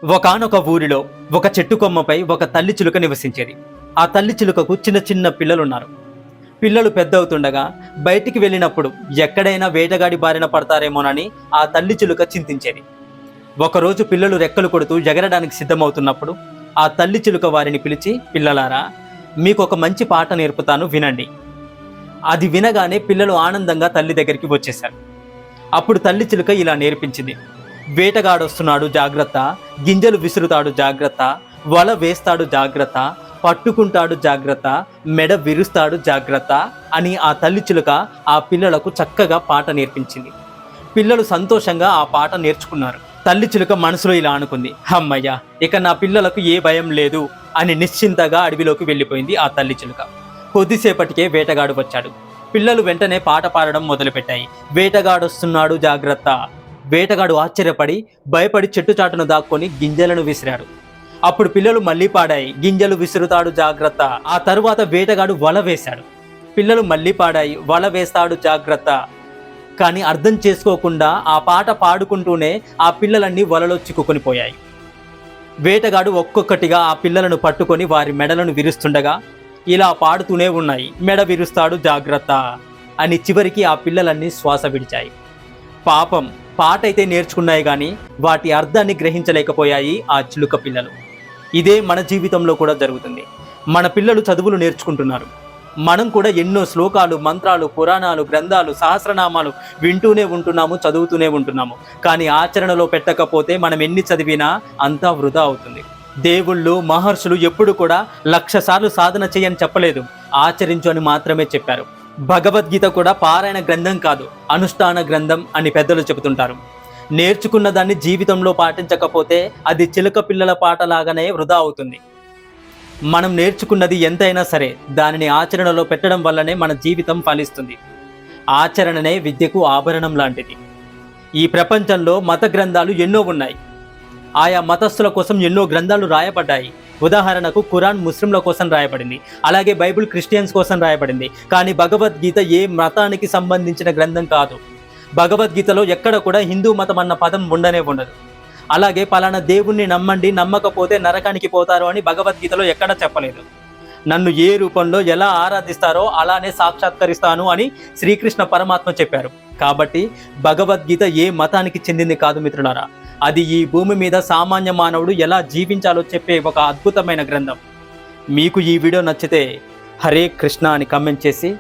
ఒకానొక ఊరిలో ఒక చెట్టు కొమ్మపై ఒక తల్లి చిలుక నివసించేది. ఆ తల్లి చిలుకకు చిన్న చిన్న పిల్లలున్నారు. పిల్లలు పెద్దవుతుండగా బయటికి వెళ్ళినప్పుడు ఎక్కడైనా వేటగాడి బారిన పడతారేమోనని ఆ తల్లి చిలుక చింతించేది. ఒకరోజు పిల్లలు రెక్కలు కొడుతూ ఎగరడానికి సిద్ధమవుతున్నప్పుడు ఆ తల్లి చిలుక వారిని పిలిచి, పిల్లలారా, మీకు ఒక మంచి పాట నేర్పుతాను, వినండి. అది వినగానే పిల్లలు ఆనందంగా తల్లి దగ్గరికి వచ్చేశారు. అప్పుడు తల్లి చిలుక ఇలా నేర్పించింది: వేటగాడొస్తున్నాడు జాగ్రత్త, గింజలు విసురుతాడు జాగ్రత్త, వల వేస్తాడు జాగ్రత్త, పట్టుకుంటాడు జాగ్రత్త, మెడ విరుస్తాడు జాగ్రత్త అని ఆ తల్లి చిలుక ఆ పిల్లలకు చక్కగా పాట నేర్పించింది. పిల్లలు సంతోషంగా ఆ పాట నేర్చుకున్నారు. తల్లి చిలుక మనసులో ఇలా అనుకుంది: అమ్మయ్య, ఇక నా పిల్లలకు ఏ భయం లేదు అని నిశ్చింతగా అడవిలోకి వెళ్ళిపోయింది ఆ తల్లి చిలుక. కొద్దిసేపటికే వేటగాడు వచ్చాడు. పిల్లలు వెంటనే పాట పాడడం మొదలుపెట్టాయి: వేటగాడొస్తున్నాడు జాగ్రత్త. వేటగాడు ఆశ్చర్యపడి భయపడి చెట్టు చాటును దాక్కొని గింజలను విసిరాడు. అప్పుడు పిల్లలు మళ్ళీ పాడాయి: గింజలు విసురుతాడు జాగ్రత్త. ఆ తరువాత వేటగాడు వల వేశాడు. పిల్లలు మళ్ళీ పాడాయి: వల వేస్తాడు జాగ్రత్త. కానీ అర్థం చేసుకోకుండా ఆ పాట పాడుకుంటూనే ఆ పిల్లలన్నీ వలలో చిక్కుకొని పోయాయి. వేటగాడు ఒక్కొక్కటిగా ఆ పిల్లలను పట్టుకొని వారి మెడలను విరుస్తుండగా ఇలా పాడుతూనే ఉన్నాయి: మెడ విరుస్తాడు జాగ్రత్త అని. చివరికి ఆ పిల్లలన్నీ శ్వాస విడిచాయి. పాపం, పాట అయితే నేర్చుకున్నాయి కానీ వాటి అర్థాన్ని గ్రహించలేకపోయాయి ఆ చిలుక పిల్లలు. ఇదే మన జీవితంలో కూడా జరుగుతుంది. మన పిల్లలు చదువులు నేర్చుకుంటున్నారు. మనం కూడా ఎన్నో శ్లోకాలు, మంత్రాలు, పురాణాలు, గ్రంథాలు, సహస్రనామాలు వింటూనే ఉంటున్నాము, చదువుతూనే ఉంటున్నాము. కానీ ఆచరణలో పెట్టకపోతే మనం ఎన్ని చదివినా అంతా వృధా అవుతుంది. దేవుళ్ళు, మహర్షులు ఎప్పుడు కూడా 1,00,000 సార్లు సాధన చేయని చెప్పలేదు, ఆచరించు అని మాత్రమే చెప్పారు. భగవద్గీత కూడా పారాయణ గ్రంథం కాదు, అనుష్ఠాన గ్రంథం అని పెద్దలు చెబుతుంటారు. నేర్చుకున్న దాన్ని జీవితంలో పాటించకపోతే అది చిలుక పిల్లల పాటలాగానే వృధా అవుతుంది. మనం నేర్చుకున్నది ఎంతైనా సరే దానిని ఆచరణలో పెట్టడం వల్లనే మన జీవితం ఫలిస్తుంది. ఆచరణనే విద్యకు ఆభరణం లాంటిది. ఈ ప్రపంచంలో మత గ్రంథాలు ఎన్నో ఉన్నాయి. ఆయా మతస్థుల కోసం ఎన్నో గ్రంథాలు రాయబడ్డాయి. ఉదాహరణకు ఖురాన్ ముస్లింల కోసం రాయబడింది, అలాగే బైబిల్ క్రిస్టియన్స్ కోసం రాయబడింది. కానీ భగవద్గీత ఏ మతానికి సంబంధించిన గ్రంథం కాదు. భగవద్గీతలో ఎక్కడ కూడా హిందూ మతం అన్న పదం ఉండనే ఉండదు. అలాగే పలానా దేవుణ్ణి నమ్మండి, నమ్మకపోతే నరకానికి పోతారు అని భగవద్గీతలో ఎక్కడ చెప్పలేదు. నన్ను ఏ రూపంలో ఎలా ఆరాధిస్తారో అలానే సాక్షాత్కరిస్తాను అని శ్రీకృష్ణ పరమాత్మ చెప్పారు. కాబట్టి భగవద్గీత ఏ మతానికి చెందింది కాదు మిత్రులారా, అది ఈ భూమి మీద సామాన్య మానవుడు ఎలా జీవించాలో చెప్పే ఒక అద్భుతమైన గ్రంథం. మీకు ఈ వీడియో నచ్చితే హరే కృష్ణ అని కామెంట్ చేసి